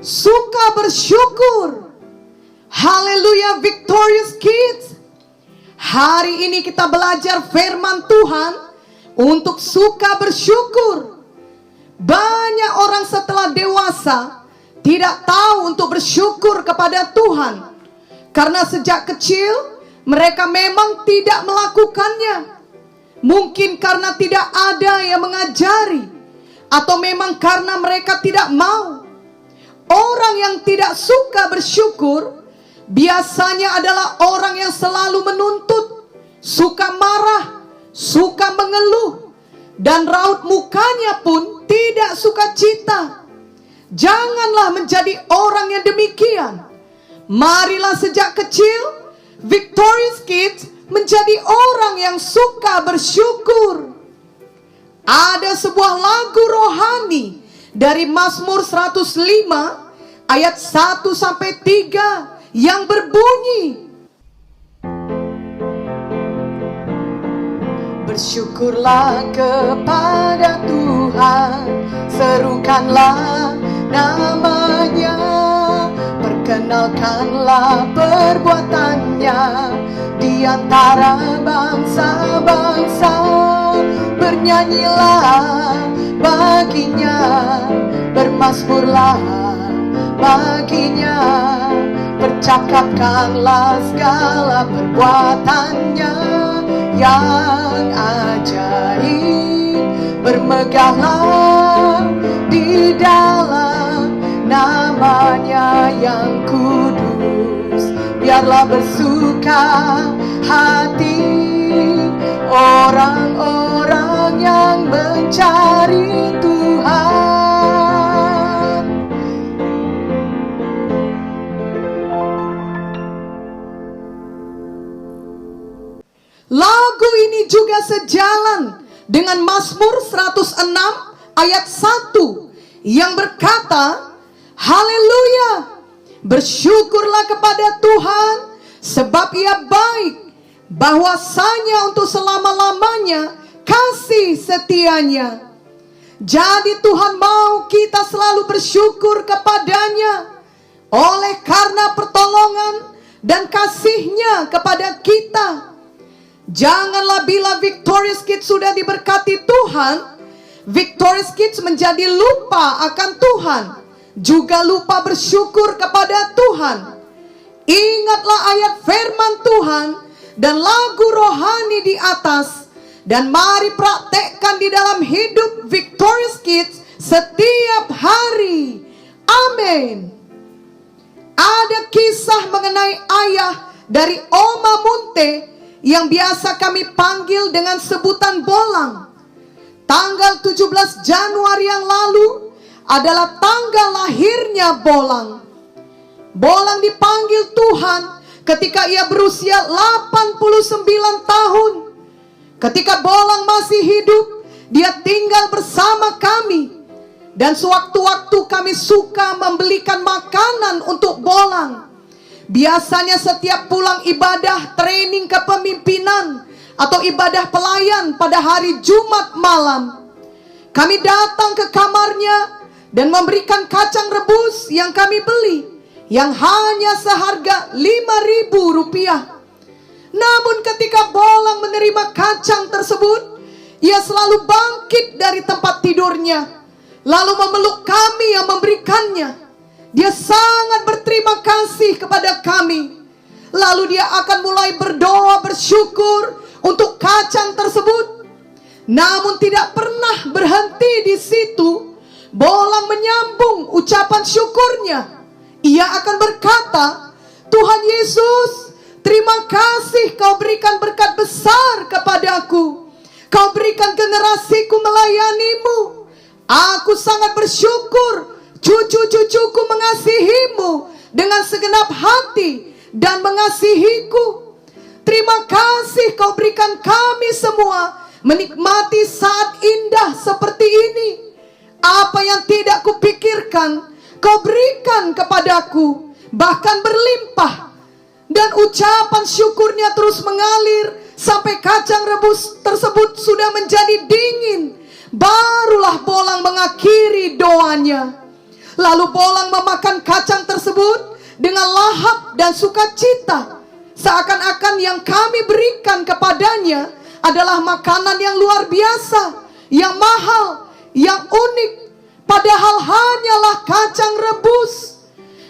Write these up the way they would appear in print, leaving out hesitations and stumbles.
suka bersyukur. Haleluya, Victorious Kids. Hari ini kita belajar firman Tuhan untuk suka bersyukur. Banyak orang setelah dewasa tidak tahu untuk bersyukur kepada Tuhan, karena sejak kecil mereka memang tidak melakukannya. Mungkin karena tidak ada yang mengajari, atau memang karena mereka tidak mau. Orang yang tidak suka bersyukur biasanya adalah orang yang selalu menuntut, suka marah, suka mengeluh, dan raut mukanya pun tidak sukacita. Janganlah menjadi orang yang demikian. Marilah sejak kecil Victorious Kids menjadi orang yang suka bersyukur. Ada sebuah lagu rohani dari Mazmur 105 ayat 1 sampai 3 yang berbunyi, bersyukurlah kepada Tuhan, serukanlah namanya, perkenalkanlah perbuatannya di antara bangsa-bangsa. Bernyanyilah baginya, bermazmurlah baginya, percakapkanlah segala perbuatannya yang ajaib. Bermegahlah di dalam namanya yang kudus. Biarlah bersuka hati orang-orang yang mencari Tuhan. Lagu ini juga sejalan dengan Mazmur 106 ayat 1 yang berkata, haleluya, bersyukurlah kepada Tuhan sebab Ia baik, bahwasanya untuk selama-lamanya kasih setianya. Jadi Tuhan mau kita selalu bersyukur kepadanya oleh karena pertolongan dan kasih-Nya kepada kita. Janganlah bila Victorious Kids sudah diberkati Tuhan, Victorious Kids menjadi lupa akan Tuhan, juga lupa bersyukur kepada Tuhan. Ingatlah ayat firman Tuhan dan lagu rohani di atas, dan mari praktekkan di dalam hidup Victorious Kids setiap hari. Amin. Ada kisah mengenai ayah dari Oma Munte yang biasa kami panggil dengan sebutan Bolang. Tanggal 17 Januari yang lalu adalah tanggal lahirnya Bolang. Bolang dipanggil Tuhan ketika ia berusia 89 tahun. Ketika Bolang masih hidup, dia tinggal bersama kami. Dan sewaktu-waktu kami suka membelikan makanan untuk Bolang. Biasanya setiap pulang ibadah training kepemimpinan atau ibadah pelayan pada hari Jumat malam, kami datang ke kamarnya dan memberikan kacang rebus yang kami beli, yang hanya seharga Rp5.000. Namun ketika Bolang menerima kacang tersebut, ia selalu bangkit dari tempat tidurnya, lalu memeluk kami yang memberikannya. Dia sangat berterima kasih kepada kami. Lalu dia akan mulai berdoa bersyukur untuk kacang tersebut. Namun tidak pernah berhenti di situ. Bolang menyambung ucapan syukurnya. Ia akan berkata, Tuhan Yesus, terima kasih Kau berikan berkat besar kepadaku. Kau berikan generasiku melayanimu. Aku sangat bersyukur. Cucu-cucuku mengasihimu dengan segenap hati dan mengasihiku. Terima kasih Kau berikan kami semua menikmati saat indah seperti ini. Apa yang tidak kupikirkan Kau berikan kepadaku, bahkan berlimpah. Dan ucapan syukurnya terus mengalir sampai kacang rebus tersebut sudah menjadi dingin. Barulah Bolang mengakhiri doanya. Lalu bolang memakan kacang tersebut dengan lahap dan sukacita, seakan-akan yang kami berikan kepadanya adalah makanan yang luar biasa, yang mahal, yang unik, padahal hanyalah kacang rebus.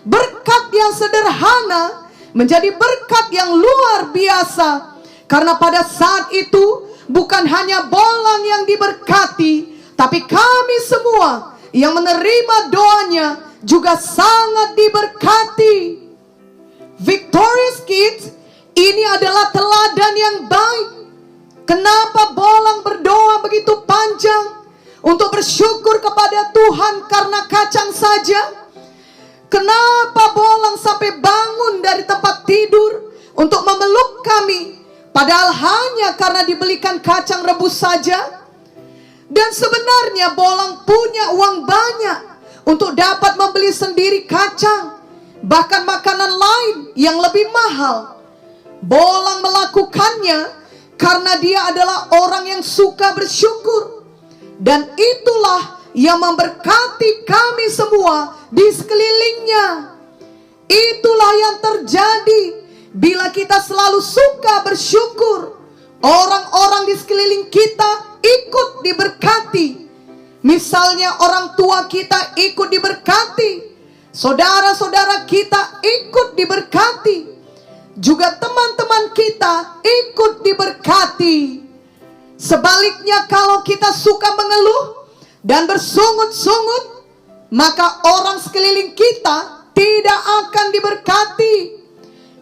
Berkat yang sederhana menjadi berkat yang luar biasa, karena pada saat itu bukan hanya bolang yang diberkati, tapi kami semua yang menerima doanya juga sangat diberkati. Victorious Kids, ini adalah teladan yang baik. Kenapa bolang berdoa begitu panjang untuk bersyukur kepada Tuhan karena kacang saja? Kenapa bolang sampai bangun dari tempat tidur untuk memeluk kami, padahal hanya karena dibelikan kacang rebus saja? Dan sebenarnya bolang punya uang banyak untuk dapat membeli sendiri kacang, bahkan makanan lain yang lebih mahal. Bolang melakukannya karena dia adalah orang yang suka bersyukur. Dan itulah yang memberkati kami semua di sekelilingnya. Itulah yang terjadi bila kita selalu suka bersyukur. Orang-orang di sekeliling kita ikut diberkati. Misalnya orang tua kita ikut diberkati, saudara-saudara kita ikut diberkati, juga teman-teman kita ikut diberkati. Sebaliknya, kalau kita suka mengeluh dan bersungut-sungut, maka orang sekeliling kita tidak akan diberkati.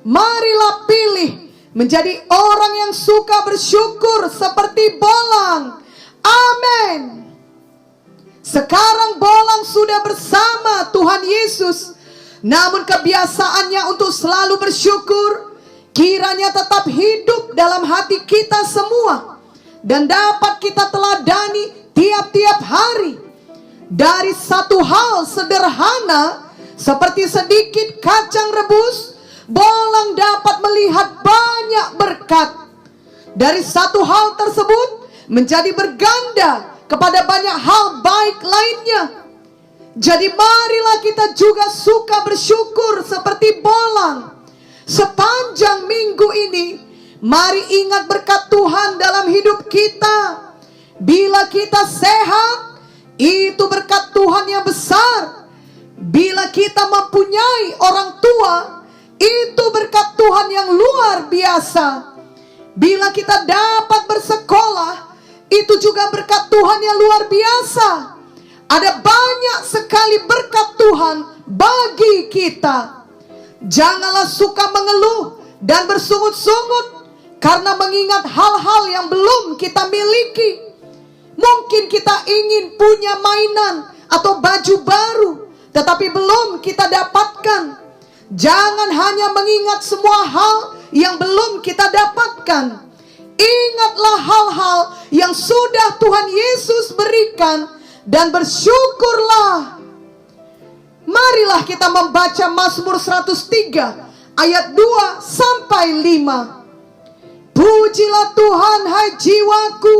Marilah pilih menjadi orang yang suka bersyukur seperti bolang. Amin. Sekarang bolang sudah bersama Tuhan Yesus, namun kebiasaannya untuk selalu bersyukur kiranya tetap hidup dalam hati kita semua, dan dapat kita teladani tiap-tiap hari. Dari satu hal sederhana seperti sedikit kacang rebus, bolang dapat melihat banyak berkat. Dari satu hal tersebut menjadi berganda kepada banyak hal baik lainnya. Jadi marilah kita juga suka bersyukur seperti bolang. Sepanjang minggu ini, mari ingat berkat Tuhan dalam hidup kita. Bila kita sehat, itu berkat Tuhan yang besar. Bila kita mempunyai orang tua, itu berkat Tuhan yang luar biasa. Bila kita dapat bersekolah, itu juga berkat Tuhan yang luar biasa. Ada banyak sekali berkat Tuhan bagi kita. Janganlah suka mengeluh dan bersungut-sungut karena mengingat hal-hal yang belum kita miliki. Mungkin kita ingin punya mainan atau baju baru, tetapi belum kita dapatkan. Jangan hanya mengingat semua hal yang belum kita dapatkan. Ingatlah hal-hal yang sudah Tuhan Yesus berikan dan bersyukurlah. Marilah kita membaca Mazmur 103 ayat 2 sampai 5. Pujilah Tuhan hai jiwaku,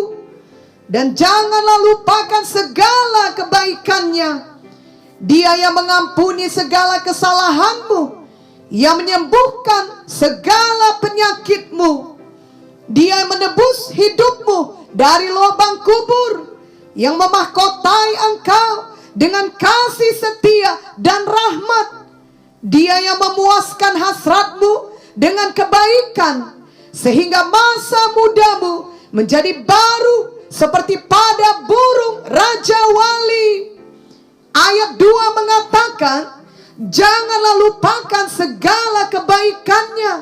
dan janganlah lupakan segala kebaikannya. Dia yang mengampuni segala kesalahanmu, yang menyembuhkan segala penyakitmu. Dia yang menebus hidupmu dari lubang kubur, yang memahkotai engkau dengan kasih setia dan rahmat. Dia yang memuaskan hasratmu dengan kebaikan, sehingga masa mudamu menjadi baru seperti pada burung Raja Wali. Ayat 2 mengatakan, janganlah lupakan segala kebaikannya.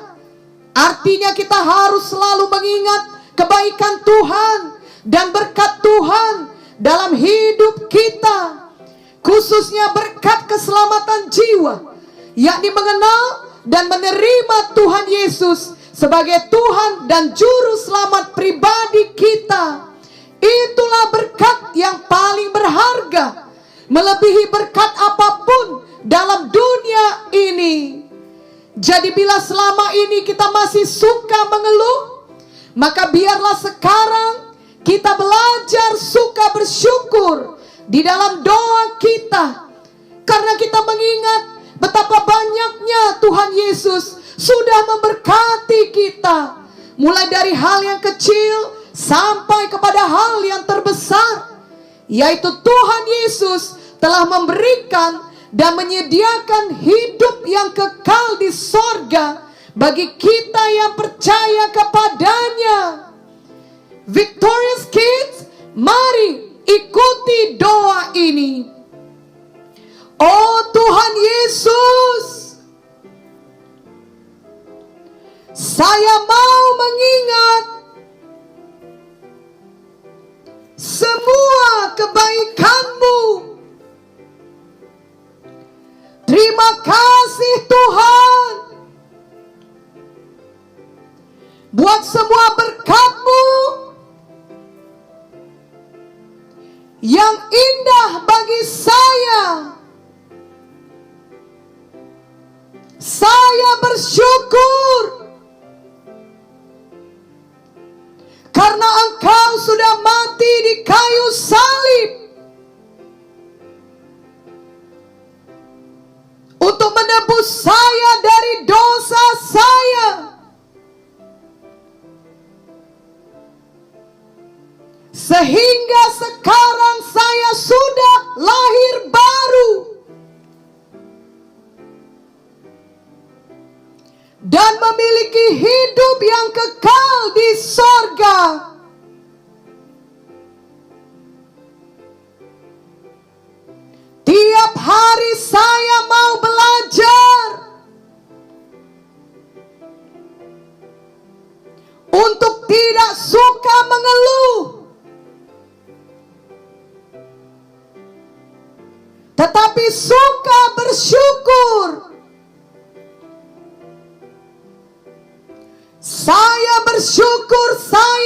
Artinya kita harus selalu mengingat kebaikan Tuhan dan berkat Tuhan dalam hidup kita. Khususnya berkat keselamatan jiwa, yakni mengenal dan menerima Tuhan Yesus sebagai Tuhan dan Juru Selamat pribadi kita. Itulah berkat yang paling berharga, melebihi berkat apapun dalam dunia ini. Jadi bila selama ini kita masih suka mengeluh, maka biarlah sekarang kita belajar suka bersyukur di dalam doa kita. Karena kita mengingat betapa banyaknya Tuhan Yesus sudah memberkati kita, mulai dari hal yang kecil sampai kepada hal yang terbesar, yaitu Tuhan Yesus telah memberikan dan menyediakan hidup yang kekal di sorga bagi kita yang percaya kepadanya. Victorious Kids, mari ikuti doa ini. Oh Tuhan Yesus, saya mau mengingat semua kebaikan-Mu. Terima kasih Tuhan buat semua berkat-Mu yang indah bagi saya. Saya bersyukur karena Engkau sudah mati di kayu salib untuk menebus saya dari dosa saya. Sehingga sekarang saya sudah lahir baru dan memiliki hidup yang kekal di sorga. Tiap hari saya mau belajar untuk tidak suka mengeluh, tetapi suka bersyukur. Saya bersyukur saya